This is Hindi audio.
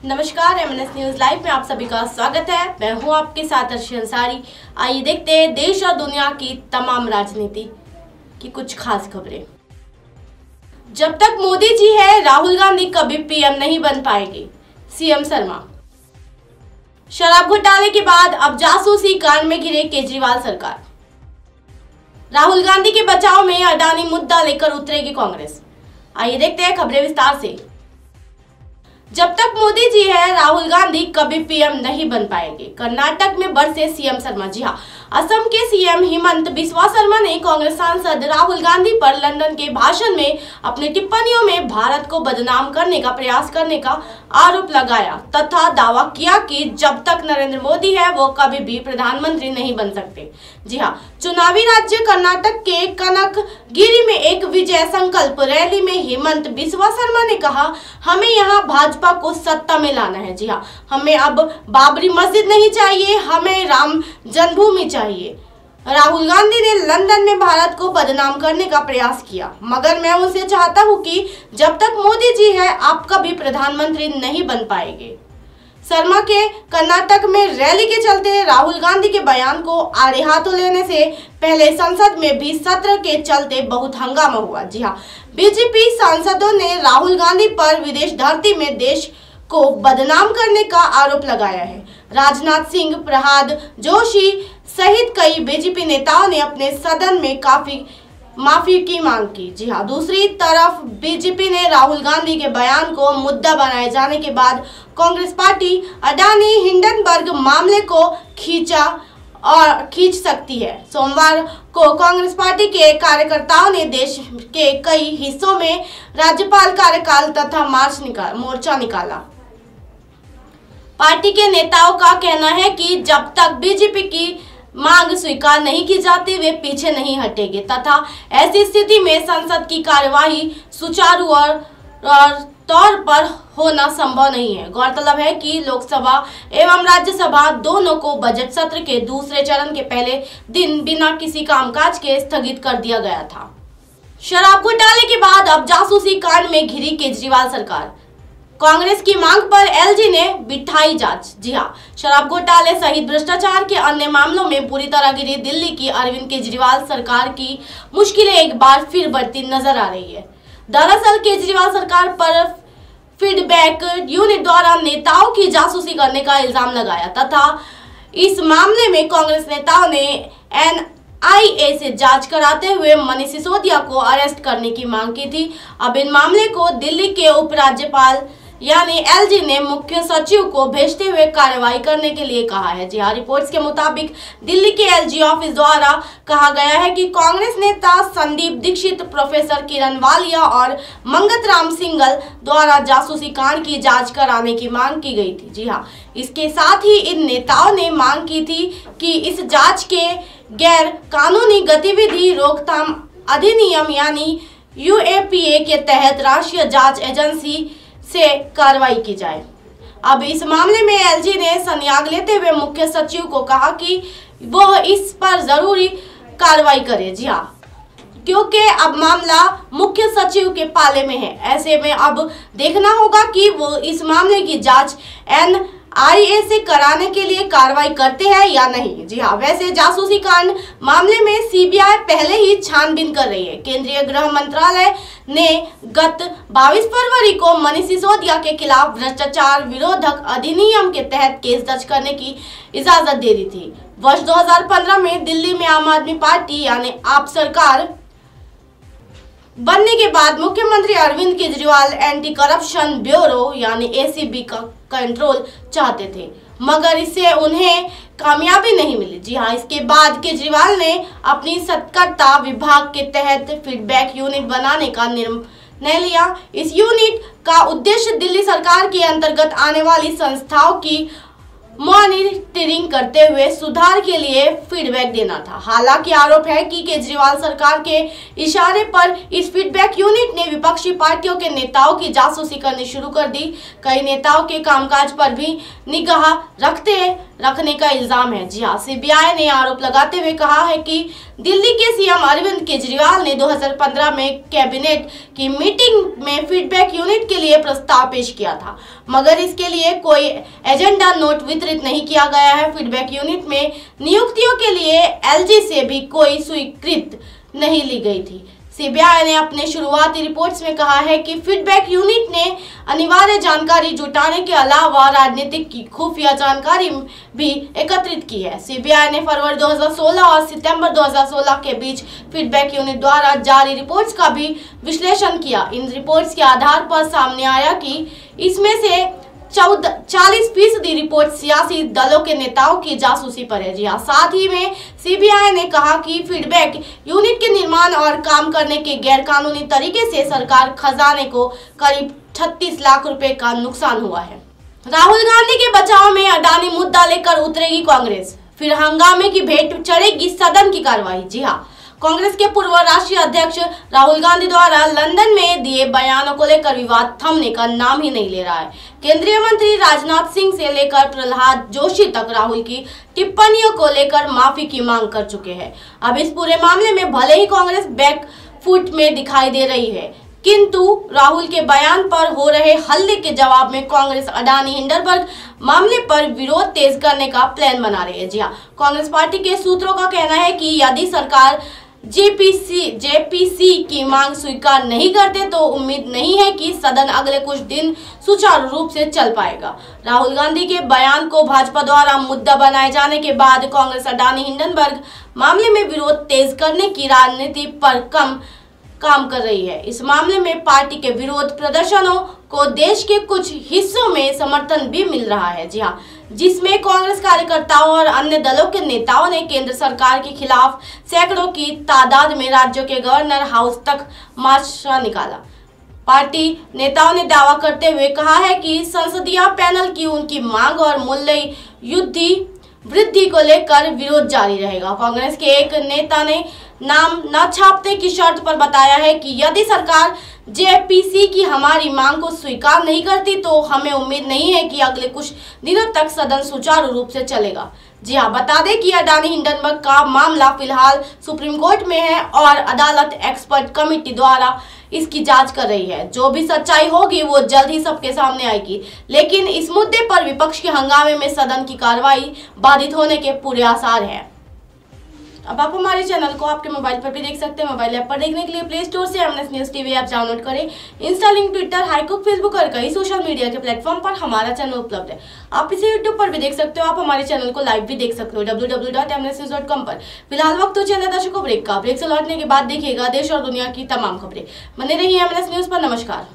नमस्कार, एमएनएस न्यूज लाइव में आप सभी का स्वागत है। मैं हूं आपके साथ अर्शी अंसारी। आइए देखते हैं देश और दुनिया की तमाम राजनीति की कुछ खास खबरें। जब तक मोदी जी है, राहुल गांधी कभी पीएम नहीं बन पाएंगे, सीएम शर्मा। शराब घोटाले के बाद अब जासूसी कांड में घिरे केजरीवाल सरकार। राहुल गांधी के बचाव में अडानी मुद्दा लेकर उतरेगी कांग्रेस। आइए देखते हैं खबरें विस्तार से। जब तक मोदी जी है, राहुल गांधी कभी पीएम नहीं बन पाएंगे, कर्नाटक में बरसे सीएम शर्मा। जी हां, असम के सीएम हिमंत बिस्वा शर्मा ने कांग्रेस सांसद राहुल गांधी पर लंदन के भाषण में अपनी टिप्पणियों में भारत को बदनाम करने का प्रयास करने का आरोप लगाया तथा दावा किया कि जब तक नरेंद्र मोदी है वो कभी भी प्रधानमंत्री नहीं बन सकते। जी हां, चुनावी राज्य कर्नाटक के कनकगिरी में एक विजय संकल्प रैली में हिमंत बिस्वा शर्मा ने कहा, हमें यहाँ भाजपा को सत्ता में लाना है। जी हाँ, हमें अब बाबरी मस्जिद नहीं चाहिए, हमें राम जन्मभूमि चाहिए। राहुल गांधी ने लंदन में भारत को बदनाम करने का प्रयास किया, मगर मैं उनसे चाहता हूं कि जब तक मोदी जी है, आप कभी प्रधानमंत्री नहीं बन पाएंगे। शर्मा के कर्नाटक में रैली के चलते राहुल गांधी के बयान को आड़े हाथों लेने से पहले संसद में भी सत्र के चलते बहुत हंगामा हुआ। जी हाँ, बीजेपी सांसदों ने राहुल गांधी पर विदेश धरती में देश को बदनाम करने का आरोप लगाया है। राजनाथ सिंह, प्रहलाद जोशी सहित कई बीजेपी नेताओं ने अपने सदन में माफी की मांग की। जी हाँ, दूसरी तरफ बीजेपी ने राहुल गांधी के बयान को मुद्दा बनाए जाने के बाद कांग्रेस पार्टी अडानी हिंडनबर्ग मामले को खींच सकती है। सोमवार को कांग्रेस पार्टी के कार्यकर्ताओं ने देश के कई हिस्सों में राज्यपाल कार्यकाल तथा मोर्चा निकाला। पार्टी के नेताओं का कहना है कि जब तक बीजेपी की मांग स्वीकार नहीं की जाती, वे पीछे नहीं हटेंगे तथा ऐसी स्थिति में संसद की कार्यवाही सुचारू और तौर पर होना संभव नहीं है। गौरतलब है कि लोकसभा एवं राज्यसभा दोनों को बजट सत्र के दूसरे चरण के पहले दिन बिना किसी कामकाज के स्थगित कर दिया गया था। शराब घोटाले के बाद अब जासूसी कांड में घिरी केजरीवाल सरकार। कांग्रेस की मांग पर एलजी ने बिठाई जांच। जी हां, शराब घोटाले सहित भ्रष्टाचार के अन्य मामलों में पूरी तरह घिरी दिल्ली की अरविंद केजरीवाल सरकार की मुश्किलें एक बार फिर बढ़ती नजर आ रही है। दरअसल केजरीवाल सरकार पर फीडबैक यूनिट द्वारा नेताओं की जासूसी करने का इल्जाम लगाया तथा इस मामले में कांग्रेस नेताओं ने एनआईए से जांच कराते हुए मनीष सिसोदिया को अरेस्ट करने की मांग की थी। अब इन मामले को दिल्ली के उपराज्यपाल यानी एलजी ने मुख्य सचिव को भेजते हुए कार्रवाई करने के लिए कहा है। जी हाँ, रिपोर्ट्स के मुताबिक दिल्ली के एलजी ऑफिस द्वारा कहा गया है कि कांग्रेस नेता संदीप दीक्षित, प्रोफेसर किरण वालिया और मंगत राम सिंगल द्वारा जासूसी कांड की जांच कराने की मांग की गई थी। जी हाँ, इसके साथ ही इन नेताओं ने मांग की थी कि इस जांच के गैर कानूनी गतिविधि रोकथाम अधिनियम यानी यूएपीए के तहत राष्ट्रीय जांच एजेंसी से कार्रवाई की जाए। अब इस मामले में एलजी ने संज्ञान लेते हुए मुख्य सचिव को कहा कि वह इस पर जरूरी कार्रवाई करे। जी हाँ, क्योंकि अब मामला मुख्य सचिव के पाले में है। ऐसे में अब देखना होगा कि वो इस मामले की जांच एनआईए से कराने के लिए कार्रवाई करते हैं या नहीं। जी हाँ, वैसे जासूसी कांड मामले में सीबीआई पहले ही छानबीन कर रही है। केंद्रीय गृह मंत्रालय ने गत 22 फरवरी को मनीष सिसोदिया के खिलाफ भ्रष्टाचार विरोधक अधिनियम के तहत केस दर्ज करने की इजाजत दे दी थी। वर्ष 2015 में दिल्ली में आम आदमी पार्टी यानी आप सरकार बनने के बाद मुख्यमंत्री Arvind Kejriwal anti corruption bureau यानी एसीबी का कंट्रोल चाहते थे, मगर इससे उन्हें कामयाबी नहीं मिली। जी हाँ, इसके बाद केजरीवाल ने अपनी सतर्कता विभाग के तहत फीडबैक यूनिट बनाने का निर्णय लिया। इस यूनिट का उद्देश्य दिल्ली सरकार के अंतर्गत आने वाली संस्थाओं की मॉनिटरिंग करते हुए सुधार के लिए फीडबैक देना था। हालांकि आरोप है कि केजरीवाल सरकार के इशारे पर इस फीडबैक यूनिट ने विपक्ष विपक्षी पार्टियों के नेताओं की जासूसी करनी शुरू कर दी। कई नेताओं के कामकाज पर भी निगाह रखने का इल्जाम है। जी हां, सीबीआई ने आरोप लगाते हुए कहा है कि दिल्ली के सीएम अरविंद केजरीवाल ने 2015 में कैबिनेट की मीटिंग में फीडबैक यूनिट के लिए प्रस्ताव पेश किया था, मगर इसके लिए कोई एजेंडा नोट वितरित नहीं किया गया है। फीडबैक यूनिट में नियुक्तियों के लिए एलजी से भी कोई स्वीकृति नहीं ली गई थी। सीबीआई ने अपने शुरुआती रिपोर्ट्स में कहा है कि फीडबैक यूनिट ने अनिवार्य जानकारी जुटाने के अलावा राजनीतिक की खुफिया जानकारी भी एकत्रित की है। सीबीआई ने फरवरी 2016 और सितंबर 2016 के बीच फीडबैक यूनिट द्वारा जारी रिपोर्ट्स का भी विश्लेषण किया। इन रिपोर्ट्स के आधार पर सामने आया कि इसमें से 40% रिपोर्ट सियासी दलों के नेताओं की जासूसी पर है। जी हाँ, साथ ही में सीबीआई ने कहा कि फीडबैक यूनिट के निर्माण और काम करने के गैरकानूनी तरीके से सरकार खजाने को करीब 36 लाख रुपए का नुकसान हुआ है। राहुल गांधी के बचाव में अडानी मुद्दा लेकर उतरेगी कांग्रेस, फिर हंगामे की भेंट चढ़ेगी सदन की कार्रवाई। जी हाँ, कांग्रेस के पूर्व राष्ट्रीय अध्यक्ष राहुल गांधी द्वारा लंदन में दिए बयानों को लेकर विवाद थमने का नाम ही नहीं ले रहा है। केंद्रीय मंत्री राजनाथ सिंह से लेकर प्रहलाद जोशी तक राहुल की टिप्पणियों को लेकर माफी की मांग कर चुके हैं। अब इस पूरे मामले में भले ही कांग्रेस बैक फुट में दिखाई दे रही है, किंतु राहुल के बयान पर हो रहे हल्ले के जवाब में कांग्रेस अडानी हिंडनबर्ग मामले पर विरोध तेज करने का प्लान बना रही है। जी हाँ, कांग्रेस पार्टी के सूत्रों का कहना है कि यदि सरकार जेपीसी की मांग स्वीकार नहीं करते तो उम्मीद नहीं है कि सदन अगले कुछ दिन सुचारू रूप से चल पाएगा। राहुल गांधी के बयान को भाजपा द्वारा मुद्दा बनाए जाने के बाद कांग्रेस अडानी हिंडनबर्ग मामले में विरोध तेज करने की रणनीति पर काम कर रही है। इस मामले में पार्टी के विरोध प्रदर्शनों को देश के कुछ हिस्सों में समर्थन भी मिल रहा है। जी हाँ, जिसमें कांग्रेस कार्यकर्ताओं और अन्य दलों के नेताओं ने केंद्र सरकार के खिलाफ सैकड़ों की तादाद में राज्यों के गवर्नर हाउस तक मार्च निकाला। पार्टी नेताओं ने दावा करते हुए कहा है कि संसदीय पैनल की उनकी मांग और मूल्य वृद्धि को लेकर विरोध जारी रहेगा। कांग्रेस के एक नेता ने नाम न छापने की शर्त पर बताया है कि यदि सरकार जेपीसी की हमारी मांग को स्वीकार नहीं करती तो हमें उम्मीद नहीं है कि अगले कुछ दिनों तक सदन सुचारू रूप से चलेगा। जी हाँ, बता दें कि अडानी हिंडनबर्ग का मामला फिलहाल सुप्रीम कोर्ट में है और अदालत एक्सपर्ट कमेटी द्वारा इसकी जांच कर रही है। जो भी सच्चाई होगी वो जल्द ही सबके सामने आएगी, लेकिन इस मुद्दे पर विपक्ष के हंगामे में सदन की कार्रवाई बाधित होने के पूरे आसार हैं। अब आप हमारे चैनल को आपके मोबाइल पर भी देख सकते हैं। मोबाइल ऐप पर देखने के लिए प्ले स्टोर से MNS news TV app download करें। इंस्टा, लिंक, ट्विटर, हाईकुक, फेसबुक और कई सोशल मीडिया के प्लेटफॉर्म पर हमारा चैनल उपलब्ध है। आप इसे यूट्यूब पर भी देख सकते हो। आप हमारे चैनल को लाइव भी देख सकते हो www.mnsnews.com पर। फिलहाल वक्त हो चैनल दर्शकों ब्रेक का। ब्रेक से लौटने के बाद देखिएगा देश और दुनिया की तमाम खबरें। बने रहिए एमएनएस न्यूज पर। नमस्कार।